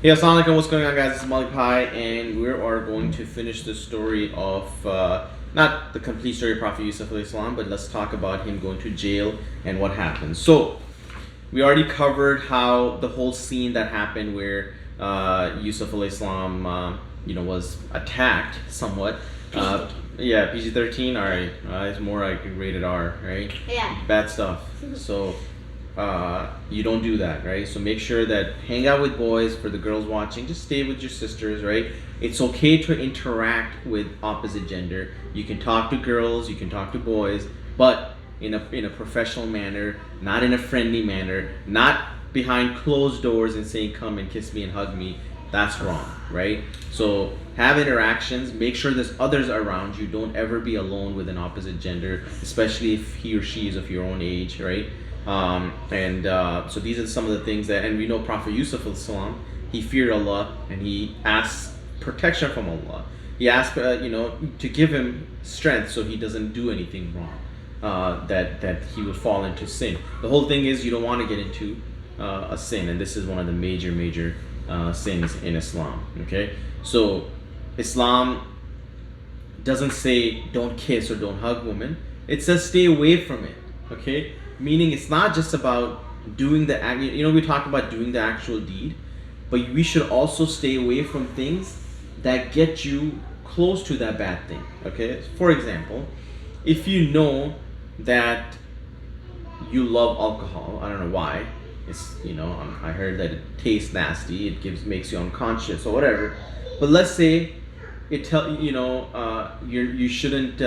Hey, assalamu alaikum, what's going on, guys? This is Malik Bhai, and we are going to finish the story of, not the complete story of Prophet Yusuf alayhi salam, but let's talk about him going to jail and what happened. So, we already covered how the whole scene that happened where Yusuf alayhi salam, was attacked somewhat. Yeah, PG-13, alright. It's more like rated R, right? Yeah. Bad stuff. So, you don't do that, right? So make sure that hang out with boys. For the girls watching, just stay with your sisters, right? It's okay to interact with opposite gender. You can talk to girls, you can talk to boys, but in a professional manner, not in a friendly manner, not behind closed doors and saying come and kiss me and hug me. That's wrong, right? So have interactions, make sure there's others around you. Don't ever be alone with an opposite gender, especially if he or she is of your own age, right? So these are some of the things that, and we know Prophet Yusuf al-Salam, he feared Allah and he asked protection from Allah. He asked, to give him strength so he doesn't do anything wrong, that he would fall into sin. The whole thing is you don't want to get into a sin, and this is one of the major sins in Islam. Okay, so Islam doesn't say don't kiss or don't hug women. It says stay away from it. Okay, meaning it's not just about doing the act. We talked about doing the actual deed, but we should also stay away from things that get you close to that bad thing. Okay, for example, if you know that you love alcohol, I don't know why. It's I heard that it tastes nasty. It makes you unconscious or whatever. But let's say it you shouldn't.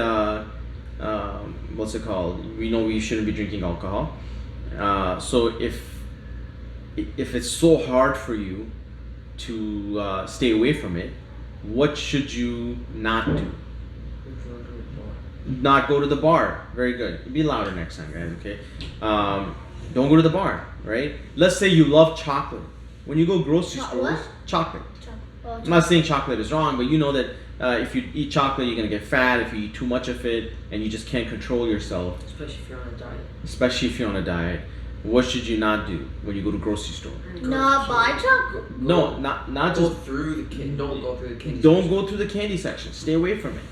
What's it called? We know you shouldn't be drinking alcohol. So if it's so hard for you to stay away from it, what should you not do? Not go to the bar. Very good. Be louder next time, guys. Okay. Don't go to the bar, right? Let's say you love chocolate. When you go grocery stores, chocolate. I'm not saying chocolate is wrong, but you know that if you eat chocolate, you're gonna get fat if you eat too much of it, and you just can't control yourself. Especially if you're on a diet. What should you not do when you go to grocery store? Not buy chocolate. No, not just go through the candy. Don't go through the candy. Don't go through the candy section. Stay away from it.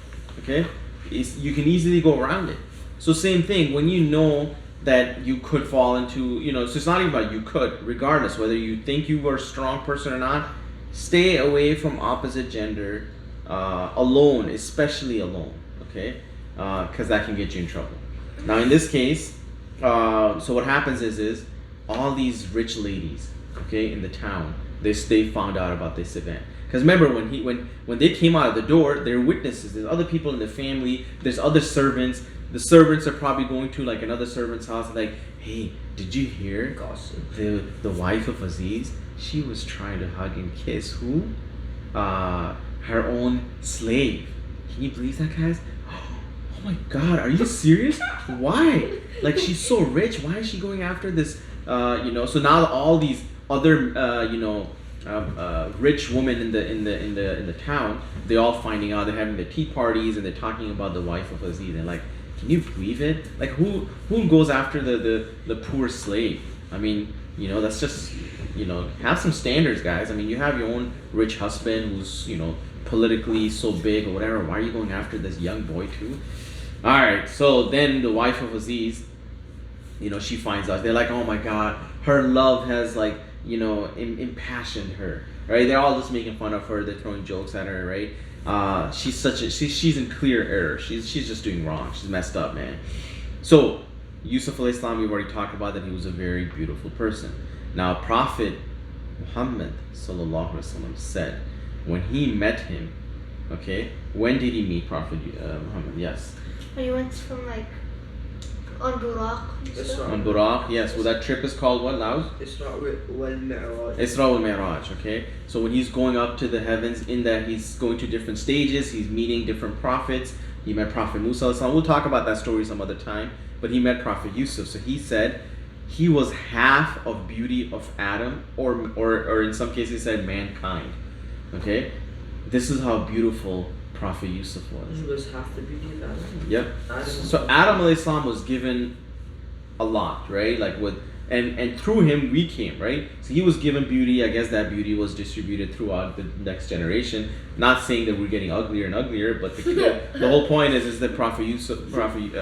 Okay, you can easily go around it. So same thing when you know that you could fall into, so it's not even about you could, regardless whether you think you were a strong person or not, stay away from opposite gender, alone, especially alone, okay? Because that can get you in trouble. Now in this case, so what happens is all these rich ladies, okay, in the town, they found out about this event. Because remember, when they came out of the door, they're witnesses. There's other people in the family. There's other servants. The servants are probably going to like another servant's house and like, hey, did you hear gossip? The wife of Aziz? She was trying to hug and kiss who? Her own slave. Can you believe that, guys? Oh my God, are you serious? Why? Like, she's so rich. Why is she going after this? So now all these other rich women in the town, they're all finding out. They're having their tea parties and they're talking about the wife of Aziz. And like, can you believe it? Like, who goes after the poor slave? I mean, that's just, have some standards, guys. I mean, you have your own rich husband who's, politically so big or whatever. Why are you going after this young boy too? All right. So then the wife of Aziz, she finds out. They're like, oh my God, her love has like, impassioned her, right? They're all just making fun of her. They're throwing jokes at her, right? She's in clear error. She's just doing wrong. She's messed up, man. So Yusuf alayhi salam, we've already talked about that he was a very beautiful person. Now Prophet Muhammad sallallahu alaihi wasallam said when he met him, okay, when did he meet Prophet Muhammad? Yes. When you went from like on Buraq. On Buraq, yes. Well, that trip is called what, Laos? Isra wal Mi'raj. Isra wal Mi'raj, okay? So when he's going up to the heavens, in that he's going to different stages, he's meeting different prophets. He met Prophet Musa. We'll talk about that story some other time. But he met Prophet Yusuf. So he said he was half of beauty of Adam, or in some cases he said mankind. Okay? This is how beautiful Prophet Yusuf was. He was half the beauty of Adam. Yep. So Adam alayhi salam was given a lot, right? Like and through him we came, right? So he was given beauty. I guess that beauty was distributed throughout the next generation. Not saying that we're getting uglier and uglier, but the whole point is that Prophet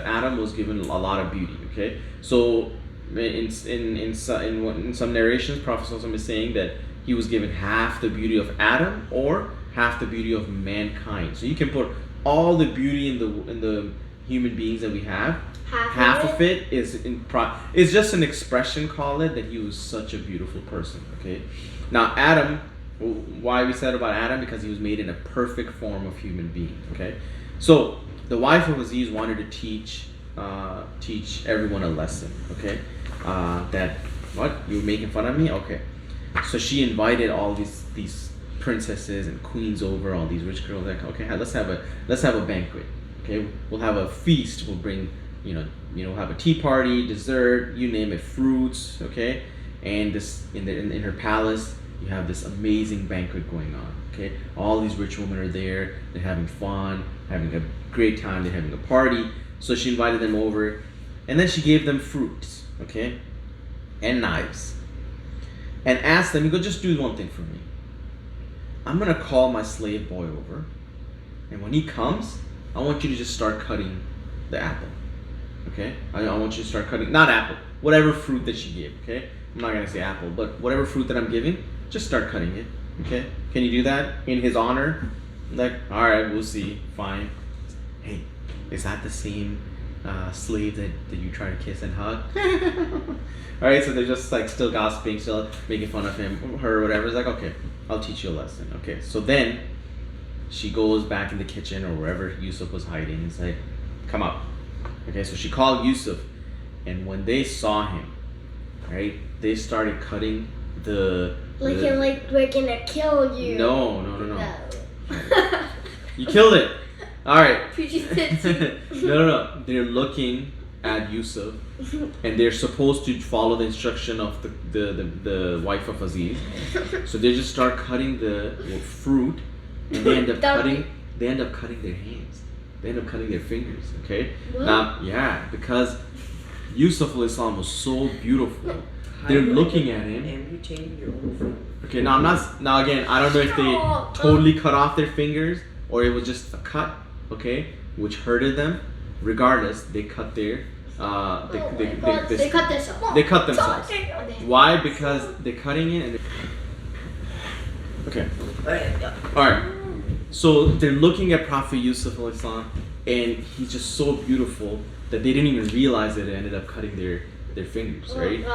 Adam was given a lot of beauty. Okay, so in some narrations, Prophet Sallallahu is saying that he was given half the beauty of Adam or half the beauty of mankind. So you can put all the beauty in the human beings that we have. Half of it is it's just an expression, call it, that he was such a beautiful person. Okay, now Adam, why we said about Adam, because he was made in a perfect form of human being. Okay, so the wife of Aziz wanted to teach everyone a lesson. Okay, that what, you were making fun of me? Okay, so she invited all these princesses and queens over, all these rich girls. Like, okay, let's have a banquet. Okay, we'll have a feast. We'll bring, have a tea party, dessert, you name it, fruits. Okay, and this in her palace, you have this amazing banquet going on. Okay, all these rich women are there. They're having fun, having a great time. They're having a party. So she invited them over, and then she gave them fruits. Okay, and knives, and asked them, "You go, just do one thing for me. I'm gonna call my slave boy over, and when he comes, I want you to just start cutting the apple. Okay? I want you to start cutting, not apple, whatever fruit that she gave. Okay? I'm not gonna say apple, but whatever fruit that I'm giving, just start cutting it. Okay? Can you do that in his honor?" Like, all right, we'll see. Fine. Hey, is that the same slave that you try to kiss and hug? All right, so they're just like still gossiping, still making fun of him, her, whatever. It's like, okay, I'll teach you a lesson. Okay, so then she goes back in the kitchen or wherever Yusuf was hiding. It's like, come up. Okay, so she called Yusuf, and when they saw him, right, they started cutting like we're gonna kill you. No. You killed it. All right. No. They're looking at Yusuf, and they're supposed to follow the instruction of the wife of Aziz. So they just start cutting the fruit, and they end up cutting their hands. They end up cutting their fingers. Okay. What? Now, yeah, because Yusuf Islam was so beautiful. They're looking at him. Amputating your own foot. Okay, now again, I don't know if they totally cut off their fingers or it was just a cut, okay, which hurted them. Regardless, they cut their they cut themselves. They cut themselves. Why? Because they're cutting it and okay. Alright. So they're looking at Prophet Yusuf Islam, and he's just so beautiful that they didn't even realize that it ended up cutting their fingers, right?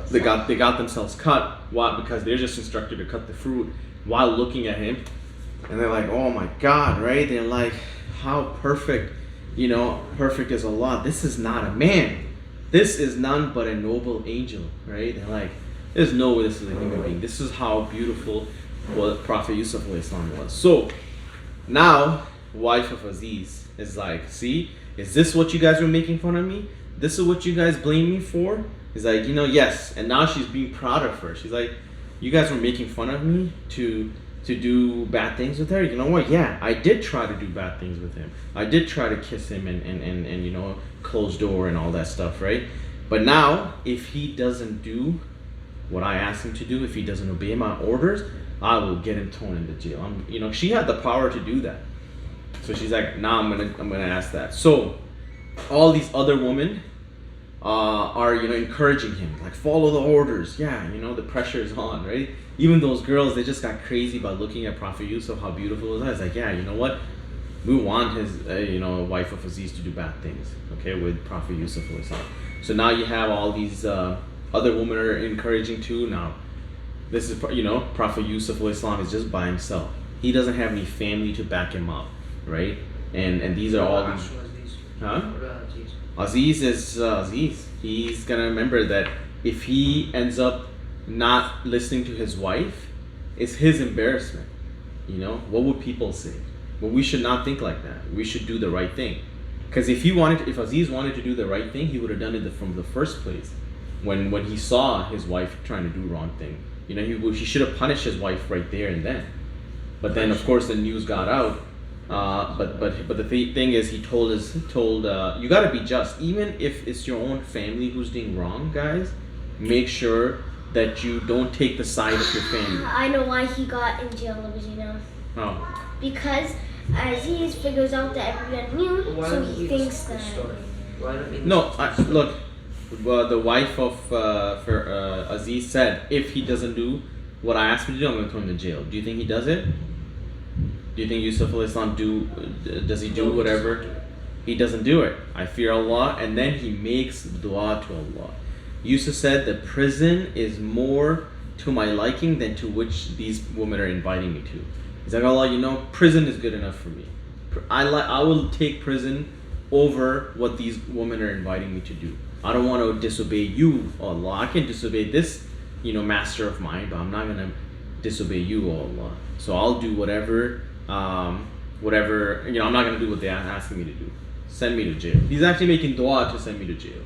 They got themselves cut. Why? Because they're just instructed to cut the fruit while looking at him, and they're like, oh my God, right? They're like, how perfect, perfect is Allah. This is not a man. This is none but a noble angel, right? They're like, there's no way this is a human being. This is how beautiful what Prophet Yusuf Islam was. So now, wife of Aziz is like, see, is this what you guys were making fun of me? This is what you guys blame me for? He's like, yes. And now she's being proud of her. She's like, you guys were making fun of me to do bad things with her. You know what? Yeah, I did try to do bad things with him. I did try to kiss him and close door and all that stuff, right? But now, if he doesn't do what I asked him to do, if he doesn't obey my orders, I will get him thrown into jail. She had the power to do that. So she's like, nah, I'm gonna ask that. So all these other women are encouraging him, like, follow the orders. Yeah, the pressure is on, right? Even those girls, they just got crazy by looking at Prophet Yusuf, how beautiful it was. It's like, yeah, you know what? We want his wife of Aziz to do bad things, okay, with Prophet Yusuf. So now you have all these other women are encouraging too. Now this is Prophet Yusuf Islam is just by himself. He doesn't have any family to back him up, right? And these are all these. Huh? Aziz is Aziz. He's gonna remember that if he ends up not listening to his wife, it's his embarrassment. What would people say? Well, we should not think like that. We should do the right thing. Because if Aziz wanted to do the right thing, he would have done it from the first place. When he saw his wife trying to do the wrong thing, he should have punished his wife right there and then. But then, of course, the news got out. But the thing is, he told you got to be just. Even if it's your own family who's doing wrong, guys, make sure that you don't take the side of your family. I know why he got in jail, Labajino. Oh. Because Aziz figures out that everyone knew, Why so don't he you thinks the that. story? Why don't you No, just- look. The wife of Aziz said, if he doesn't do what I asked him to do, I'm going to throw him in jail. Do you think he does it? Do you think Yusuf al-Islam does he do No, whatever? He doesn't do it. I fear Allah, and then he makes dua to Allah. Yusuf said, the prison is more to my liking than to which these women are inviting me to. He's like, Allah, you know, prison is good enough for me. I will take prison over what these women are inviting me to do. I don't want to disobey you, Allah. I can disobey this, master of mine, but I'm not going to disobey you, Allah. So I'll do whatever, I'm not going to do what they're asking me to do. Send me to jail. He's actually making dua to send me to jail.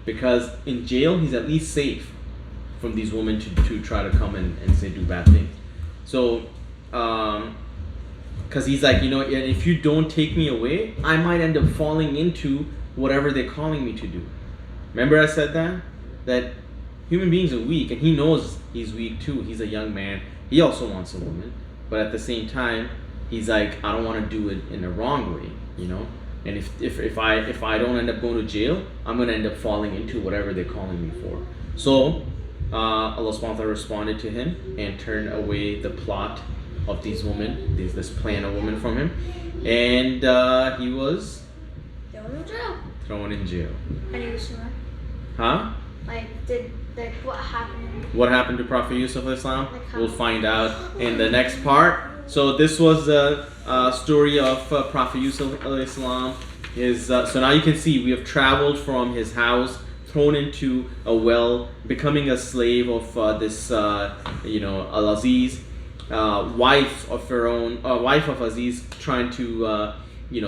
Because in jail, he's at least safe from these women to try to come and say do bad things. So, because he's like, if you don't take me away, I might end up falling into whatever they're calling me to do. Remember I said that? That human beings are weak, and he knows he's weak too. He's a young man. He also wants a woman. But at the same time, he's like, I don't want to do it in a wrong way, And if I don't end up going to jail, I'm going to end up falling into whatever they're calling me for. So, Allah subhanahu wa ta'ala responded to him and turned away the plot of these women, this plan of women from him. And he was Thrown in jail. thrown in jail. And he was sure. Huh? What happened? What happened to Prophet Yusuf al-Islam? Like how- We'll find out in the next part. So this was the story of Prophet Yusuf al-Islam. So now you can see we have traveled from his house, thrown into a well, becoming a slave of this, Al-Aziz, wife of Aziz, trying to,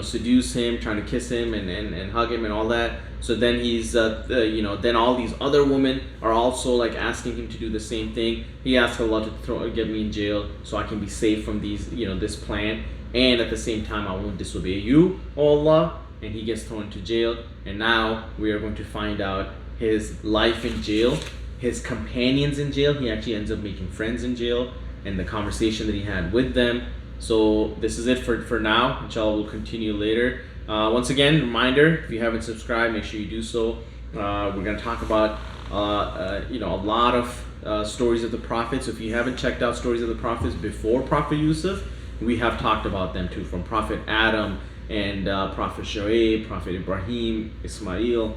seduce him, trying to kiss him and hug him and all that. So then he's, then all these other women are also like asking him to do the same thing. He asks Allah to get me in jail so I can be safe from these, this plan. And at the same time, I won't disobey you, O Allah. And he gets thrown into jail. And now we are going to find out his life in jail, his companions in jail. He actually ends up making friends in jail, and the conversation that he had with them. So this is it for now. Inshallah, we'll continue later. Once again, reminder, if you haven't subscribed, make sure you do so. We're going to talk about a lot of stories of the prophets. So if you haven't checked out stories of the prophets before Prophet Yusuf, we have talked about them too, from Prophet Adam and Prophet Shoaib, Prophet Ibrahim, Ismail,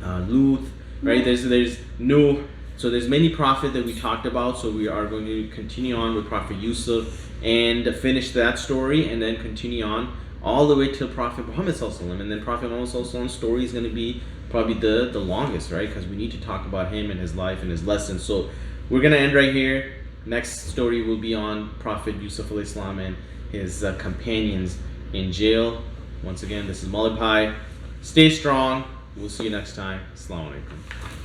Lut, right? There's Nuh. So there's many prophets that we talked about. So we are going to continue on with Prophet Yusuf and finish that story, and then continue on all the way to Prophet Muhammad Sallallahu Alaihi Wasallam. And then Prophet Muhammad Sallallahu Alaihi Wasallam's story is going to be probably the longest, right? Because we need to talk about him and his life and his lessons. So we're going to end right here. Next story will be on Prophet Yusuf Alayhi Salam and his companions in jail. Once again, this is Malik Bhai. Stay strong. We'll see you next time. Assalamu alaikum.